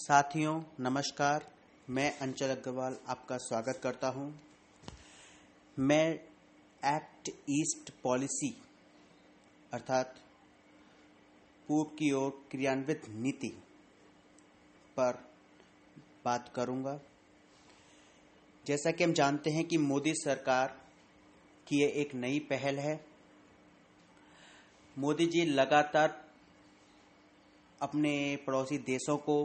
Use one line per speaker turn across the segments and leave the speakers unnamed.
साथियों नमस्कार। मैं अंचल अग्रवाल आपका स्वागत करता हूं। मैं एक्ट ईस्ट पॉलिसी अर्थात पूर्व की ओर क्रियान्वित नीति पर बात करूंगा। जैसा कि हम जानते हैं कि मोदी सरकार की ये एक नई पहल है। मोदी जी लगातार अपने पड़ोसी देशों को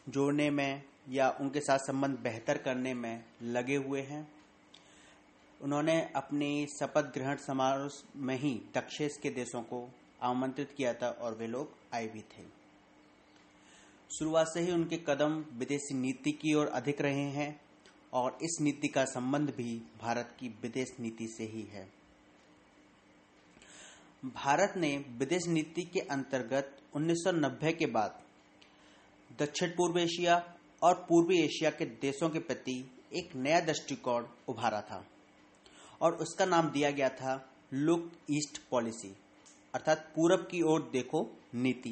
जोड़ने में या उनके साथ संबंध बेहतर करने में लगे हुए हैं। उन्होंने अपनी शपथ ग्रहण समारोह में ही दक्षिण के देशों को आमंत्रित किया था और वे लोग आए भी थे। शुरुआत से ही उनके कदम विदेशी नीति की ओर अधिक रहे हैं और इस नीति का संबंध भी भारत की विदेश नीति से ही है। भारत ने विदेश नीति के अंतर्गत 1990 के बाद दक्षिण पूर्व एशिया और पूर्वी एशिया के देशों के प्रति एक नया दृष्टिकोण उभारा था और उसका नाम दिया गया था लुक ईस्ट पॉलिसी अर्थात पूरब की ओर देखो नीति।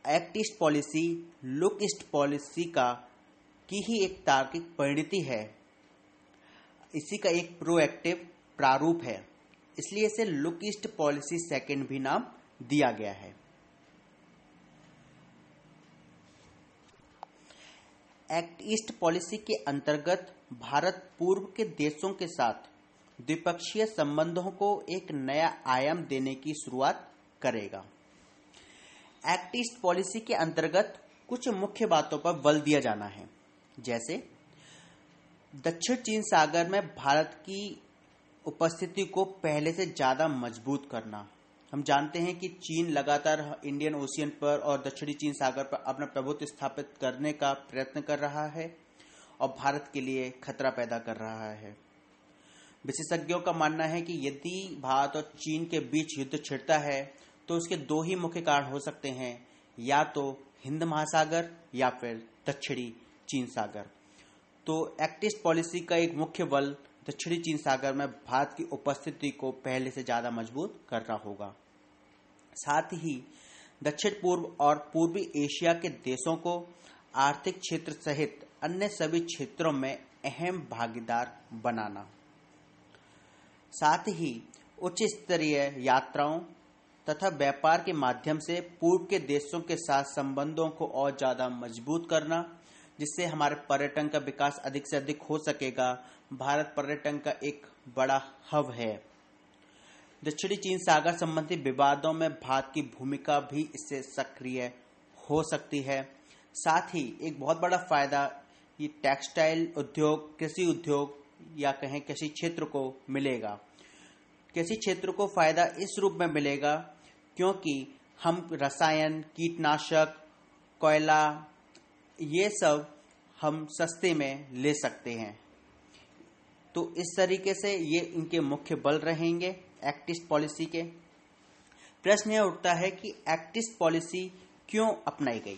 Act east policy look east policy की ही एक तार्किक परिणति है। इसी का एक प्रोएक्टिव प्रारूप है, इसलिए इसे लुक ईस्ट पॉलिसी सेकंड भी नाम दिया गया है। एक्ट ईस्ट पॉलिसी के अंतर्गत भारत पूर्व के देशों के साथ द्विपक्षीय संबंधों को एक नया आयाम देने की शुरुआत करेगा। एक्ट ईस्ट पॉलिसी के अंतर्गत कुछ मुख्य बातों पर बल दिया जाना है, जैसे दक्षिण चीन सागर में भारत की उपस्थिति को पहले से ज्यादा मजबूत करना। हम जानते हैं कि चीन लगातार इंडियन ओशियन पर और दक्षिणी चीन सागर पर अपना प्रभुत्व स्थापित करने का प्रयत्न कर रहा है और भारत के लिए खतरा पैदा कर रहा है। विशेषज्ञों का मानना है कि यदि भारत और चीन के बीच युद्ध छिड़ता है तो उसके दो ही मुख्य कारण हो सकते हैं, या तो हिंद महासागर या फिर दक्षिणी चीन सागर। तो एक्ट ईस्ट पॉलिसी का एक मुख्य बल दक्षिणी चीन सागर में भारत की उपस्थिति को पहले से ज्यादा मजबूत करना होगा। साथ ही दक्षिण पूर्व और पूर्वी एशिया के देशों को आर्थिक क्षेत्र सहित अन्य सभी क्षेत्रों में अहम भागीदार बनाना। साथ ही उच्च स्तरीय यात्राओं तथा व्यापार के माध्यम से पूर्व के देशों के साथ संबंधों को और ज्यादा मजबूत करना, जिससे हमारे पर्यटन का विकास अधिक से अधिक हो सकेगा। भारत पर्यटन का एक बड़ा हब है। दक्षिणी चीन सागर संबंधी विवादों में भारत की भूमिका भी इससे सक्रिय हो सकती है। साथ ही एक बहुत बड़ा फायदा ये टेक्सटाइल उद्योग, कृषि उद्योग या कहें कृषि क्षेत्र को मिलेगा। कृषि क्षेत्र को फायदा इस रूप में मिलेगा क्योंकि हम रसायन, कीटनाशक, कोयला ये सब हम सस्ते में ले सकते हैं। तो इस तरीके से ये इनके मुख्य बल रहेंगे एक्ट ईस्ट पॉलिसी के। प्रश्न यह उठता है कि एक्ट ईस्ट पॉलिसी क्यों अपनाई गई।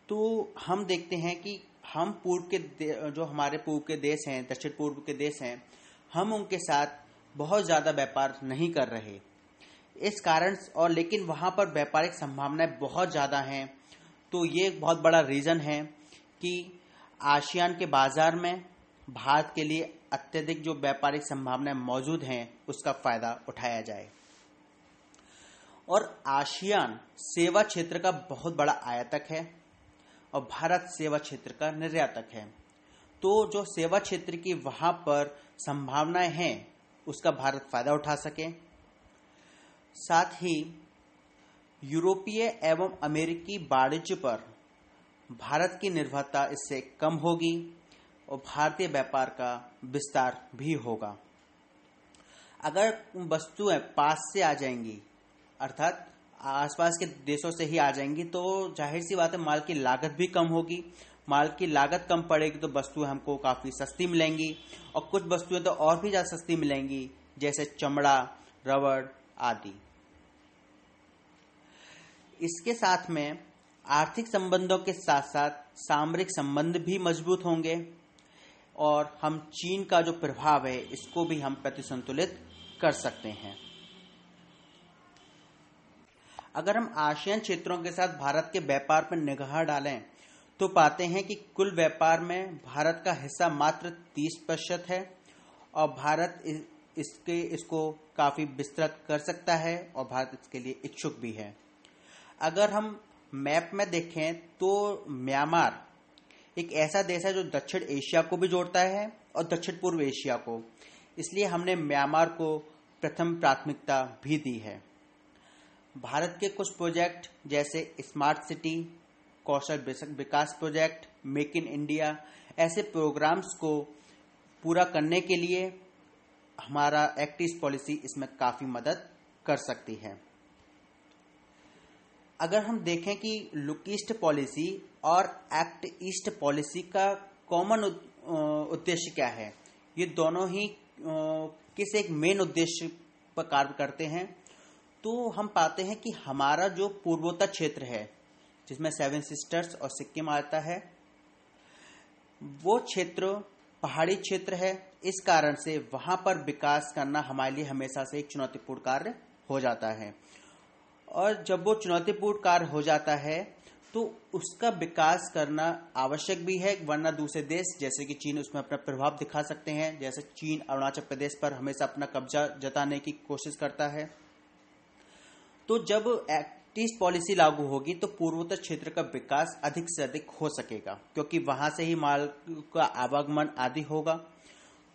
तो हम देखते हैं कि हम जो हमारे पूर्व के देश हैं, दक्षिण पूर्व के देश हैं, हम उनके साथ बहुत ज्यादा व्यापार नहीं कर रहे इस कारण, और लेकिन वहां पर व्यापारिक संभावनाएं बहुत ज्यादा हैं। तो ये एक बहुत बड़ा रीजन है कि आसियान के बाजार में भारत के लिए अत्यधिक जो व्यापारिक संभावनाएं मौजूद हैं उसका फायदा उठाया जाए। और आसियान सेवा क्षेत्र का बहुत बड़ा आयातक है और भारत सेवा क्षेत्र का निर्यातक है। तो जो सेवा क्षेत्र की वहां पर संभावनाएं हैं उसका भारत फायदा उठा सके। साथ ही यूरोपीय एवं अमेरिकी वाणिज्य पर भारत की निर्भरता इससे कम होगी और भारतीय व्यापार का विस्तार भी होगा। अगर वस्तुएं पास से आ जाएंगी अर्थात आसपास के देशों से ही आ जाएंगी तो जाहिर सी बात है माल की लागत भी कम होगी। माल की लागत कम पड़ेगी तो वस्तुएं हमको काफी सस्ती मिलेंगी और कुछ वस्तुएं तो और भी ज्यादा सस्ती मिलेंगी, जैसे चमड़ा, रबड़ आदि। इसके साथ में आर्थिक संबंधों के साथ साथ सामरिक संबंध भी मजबूत होंगे और हम चीन का जो प्रभाव है इसको भी हम प्रतिसंतुलित कर सकते हैं। अगर हम आसियान क्षेत्रों के साथ भारत के व्यापार पर निगाह डालें तो पाते हैं कि कुल व्यापार में भारत का हिस्सा मात्र 30% है और भारत इसको काफी विस्तृत कर सकता है और भारत इसके लिए इच्छुक भी है। अगर हम मैप में देखें तो म्यांमार एक ऐसा देश है जो दक्षिण एशिया को भी जोड़ता है और दक्षिण पूर्व एशिया को, इसलिए हमने म्यांमार को प्रथम प्राथमिकता भी दी है। भारत के कुछ प्रोजेक्ट जैसे smart city, Kaushal Vikas project, make in India, ऐसे प्रोग्राम्स को पूरा करने के लिए हमारा एक्ट ईस्ट पॉलिसी इसमें काफी मदद कर सकती है। अगर हम देखें कि लुक ईस्ट पॉलिसी और एक्ट ईस्ट पॉलिसी का कॉमन उद्देश्य क्या है, ये दोनों ही किस एक मेन उद्देश्य पर कार्य करते हैं, तो हम पाते हैं कि हमारा जो पूर्वोत्तर क्षेत्र है जिसमें 7 सिस्टर्स और सिक्किम आता है, वो क्षेत्र पहाड़ी क्षेत्र है। इस कारण से वहां पर विकास करना हमारे लिए हमेशा से एक चुनौतीपूर्ण कार्य हो जाता है और जब वो चुनौतीपूर्ण कार्य हो जाता है तो उसका विकास करना आवश्यक भी है, वरना दूसरे देश जैसे कि चीन उसमें अपना प्रभाव दिखा सकते हैं। जैसे चीन अरुणाचल प्रदेश पर हमेशा अपना कब्जा जताने की कोशिश करता है। तो जब एक्ट ईस्ट पॉलिसी लागू होगी तो पूर्वोत्तर क्षेत्र का विकास अधिक से अधिक हो सकेगा, क्योंकि वहां से ही माल का आवागमन आदि होगा।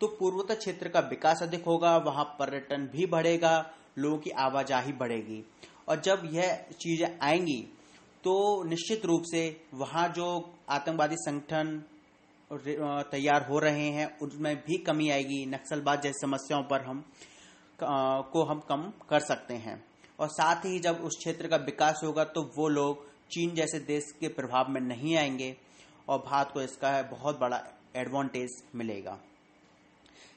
तो पूर्वोत्तर क्षेत्र का विकास अधिक होगा, वहां पर्यटन भी बढ़ेगा, लोगों की आवाजाही बढ़ेगी और जब यह चीजें आएंगी तो निश्चित रूप से वहां जो आतंकवादी संगठन तैयार हो रहे हैं उनमें भी कमी आएगी। नक्सलवाद जैसी समस्याओं पर हम कम कर सकते हैं और साथ ही जब उस क्षेत्र का विकास होगा तो वो लोग चीन जैसे देश के प्रभाव में नहीं आएंगे और भारत को इसका बहुत बड़ा एडवांटेज मिलेगा।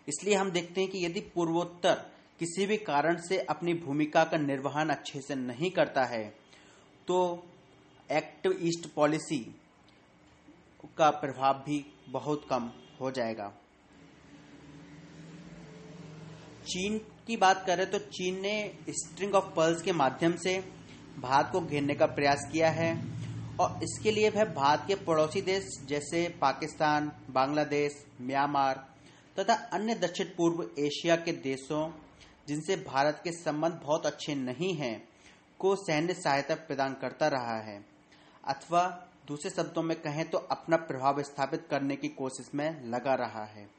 इसलिए हम देखते हैं कि यदि पूर्वोत्तर किसी भी कारण से अपनी भूमिका का निर्वहन अच्छे से नहीं करता है तो एक्ट ईस्ट पॉलिसी का प्रभाव भी बहुत कम हो जाएगा। चीन की बात करें तो चीन ने स्ट्रिंग ऑफ पर्ल्स के माध्यम से भारत को घेरने का प्रयास किया है और इसके लिए वह भारत के पड़ोसी देश जैसे पाकिस्तान, बांग्लादेश, म्यांमार तथा अन्य दक्षिण पूर्व एशिया के देशों जिनसे भारत के संबंध बहुत अच्छे नहीं हैं को सैन्य सहायता प्रदान करता रहा है, अथवा दूसरे शब्दों में कहें तो अपना प्रभाव स्थापित करने की कोशिश में लगा रहा है।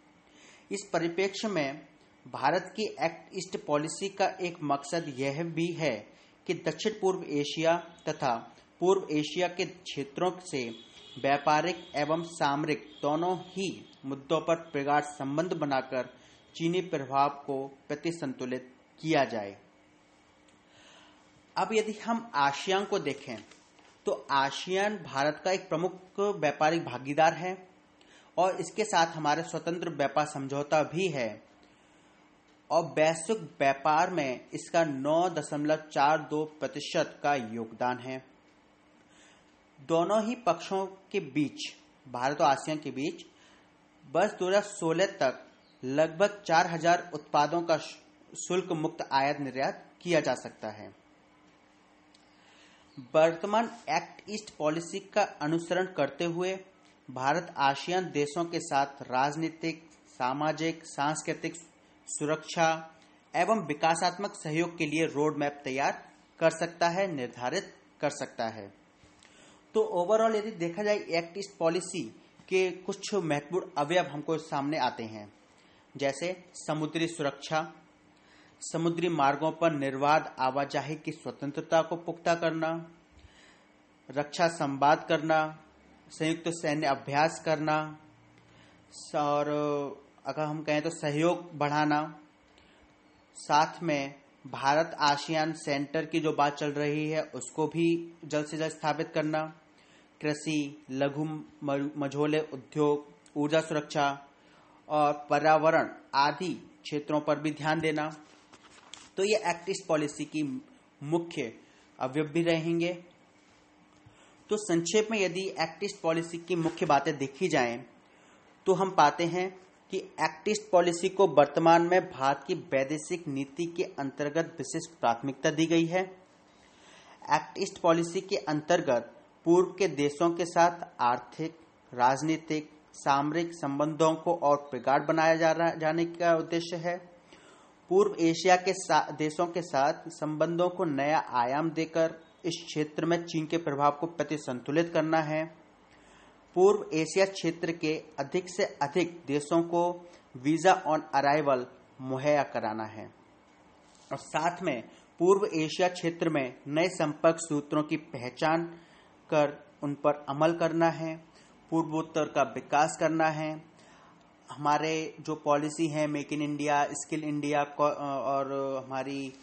इस परिप्रेक्ष्य में भारत की एक्ट ईस्ट पॉलिसी का एक मकसद यह भी है कि दक्षिण पूर्व एशिया तथा पूर्व एशिया के क्षेत्रों से व्यापारिक एवं सामरिक दोनों ही मुद्दों पर प्रगाढ़ संबंध बनाकर चीनी प्रभाव को प्रतिसंतुलित किया जाए। अब यदि हम आसियान को देखें तो आसियान भारत का एक प्रमुख व्यापारिक भागीदार है और इसके साथ हमारे स्वतंत्र व्यापार समझौता भी है और वैश्विक व्यापार में इसका 9.42% का योगदान है। दोनों ही पक्षों के बीच, भारत और आसियान के बीच, वर्ष 2016 तक लगभग 4000 उत्पादों का शुल्क मुक्त आयात निर्यात किया जा सकता है। वर्तमान एक्ट ईस्ट पॉलिसी का अनुसरण करते हुए भारत आसियान देशों के साथ राजनीतिक, सामाजिक, सांस्कृतिक, सुरक्षा एवं विकासात्मक सहयोग के लिए रोड मैप तैयार कर सकता है, निर्धारित कर सकता है। तो ओवरऑल यदि देखा जाए एक्ट ईस्ट पॉलिसी के कुछ महत्वपूर्ण अवयव हमको सामने आते हैं, जैसे समुद्री सुरक्षा, समुद्री मार्गों पर निर्बाध आवाजाही की स्वतंत्रता को पुख्ता करना, रक्षा संवाद करना, संयुक्त सैन्य अभ्यास करना और अगर हम कहें तो सहयोग बढ़ाना, साथ में भारत आसियान सेंटर की जो बात चल रही है उसको भी जल्द से जल्द स्थापित करना, कृषि, लघु मझोले उद्योग, ऊर्जा सुरक्षा और पर्यावरण आदि क्षेत्रों पर भी ध्यान देना। तो ये एक्ट ईस्ट पॉलिसी की मुख्य अवयव भी रहेंगे। तो संक्षेप में यदि एक्ट ईस्ट पॉलिसी की मुख्य बातें देखी जाएं तो हम पाते हैं कि एक्ट ईस्ट पॉलिसी को वर्तमान में भारत की वैदेशिक नीति के अंतर्गत विशिष्ट प्राथमिकता दी गई है। एक्ट ईस्ट पॉलिसी के अंतर्गत पूर्व के देशों के साथ आर्थिक, राजनीतिक, सामरिक संबंधों को और प्रगाढ़ बनाया जाने का उद्देश्य है। पूर्व एशिया के देशों के साथ संबंधों को नया आयाम देकर इस क्षेत्र में चीन के प्रभाव को प्रतिसंतुलित करना है। पूर्व एशिया क्षेत्र के अधिक से अधिक देशों को वीजा ऑन अराइवल मुहैया कराना है और साथ में पूर्व एशिया क्षेत्र में नए संपर्क सूत्रों की पहचान कर उन पर अमल करना है। पूर्वोत्तर का विकास करना है। हमारे जो पॉलिसी है make in India, skill India और हमारी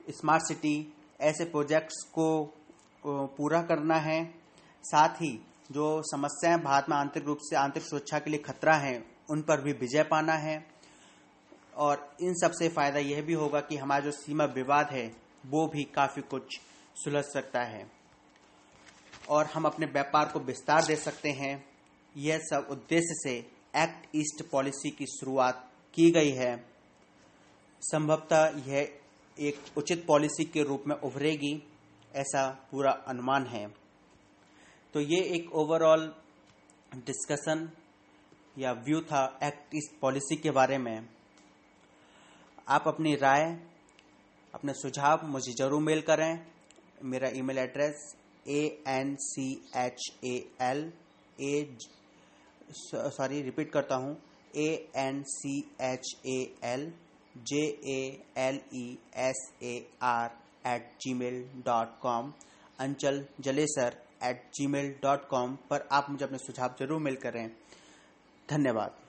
स्मार्ट सिटी, ऐसे प्रोजेक्ट्स को पूरा करना है। साथ ही जो समस्याएं भारत में आंतरिक रूप से आंतरिक सुरक्षा के लिए खतरा है उन पर भी विजय पाना है और इन सब से फायदा यह भी होगा कि हमारा जो सीमा विवाद है वो भी काफी कुछ सुलझ सकता है और हम अपने व्यापार को विस्तार दे सकते हैं। यह सब उद्देश्य से एक्ट ईस्ट पॉलिसी की शुरुआत की गई है। संभवतः यह एक उचित पॉलिसी के रूप में उभरेगी, ऐसा पूरा अनुमान है। तो ये एक ओवरऑल डिस्कशन या व्यू था एक्ट ईस्ट पॉलिसी के बारे में। आप अपनी राय, अपने सुझाव मुझे जरूर मेल करें। मेरा ईमेल एड्रेस रिपीट करता हूँ, ANCHALJALESAR@gmail.com, anchaljaleser@gmail.com पर आप मुझे अपने सुझाव जरूर मेल करें। धन्यवाद।